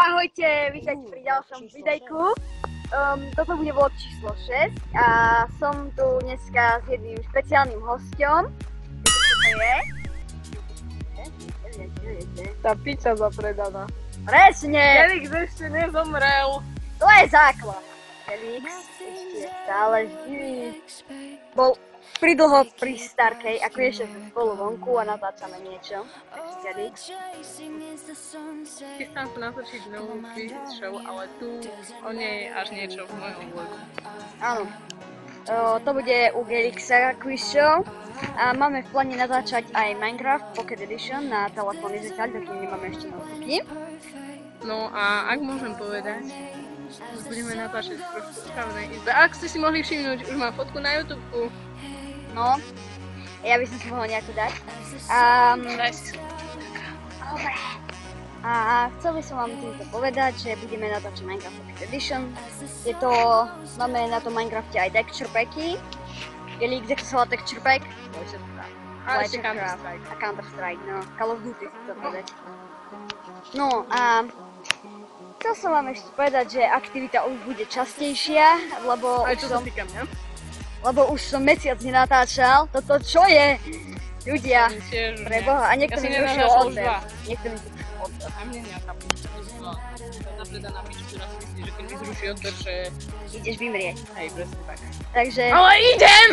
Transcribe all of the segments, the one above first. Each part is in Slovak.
Ahojte, vítajte pri ďalšom videjku. Toto bude vlog číslo 6 a som tu dneska s jedným špeciálnym hosťom. Tá pizza zapredaná. Presne! Felix ešte nezomrel. To je základ. Felix ešte stále živý. Bol pridlho pri Starkej, ako ešte sme spolu vonku a natáčame niečo. Takže Felix. Chystám sa natočiť novú quiz show, ale tu on je až niečo v mojom vlogu. Áno. To bude u Gelixa quiz show a máme v pláne natáčať aj Minecraft Pocket Edition na telefónny zatiaľ, dokým nemáme ešte notebooky. No a ak môžem povedať, budeme natáčať trošku v správnej izbe. Ak ste si mohli všimnúť, už mám fotku na YouTubeku. No, ja by som si mohla nejako dať. Daj si Dobre. A chcel by som vám týmto povedať, že budeme natáčať Minecraft Pocket Edition. Máme na tom Minecrafte aj texture packy. Gelix, jak sa volá texture pack? A ešte Counter-Strike. A Counter-Strike, no. Call of Duty chcem povedať. No a chcel som vám ešte povedať, že aktivita už bude častejšia, lebo Aj čo sa týka mňa. už som mesiac nenatáčal. Toto čo je? Ľudia, preboha, a niekto mi zrušil odber. Niekto mi zrušil odber. A mne nejaká pizza. Napredaná piču, ktorá si myslí, že keď mi zruší odber, že... Ideš vymrieť. Hej, presne tak. Takže, Ale idem!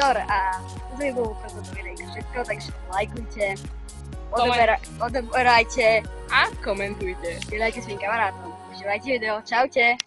dobre, a to je bolo pre toto videjko všetko, takže lajkujte, odoberajte, A komentujte. dajte svojim kamarátom. Užívajte video, čaute.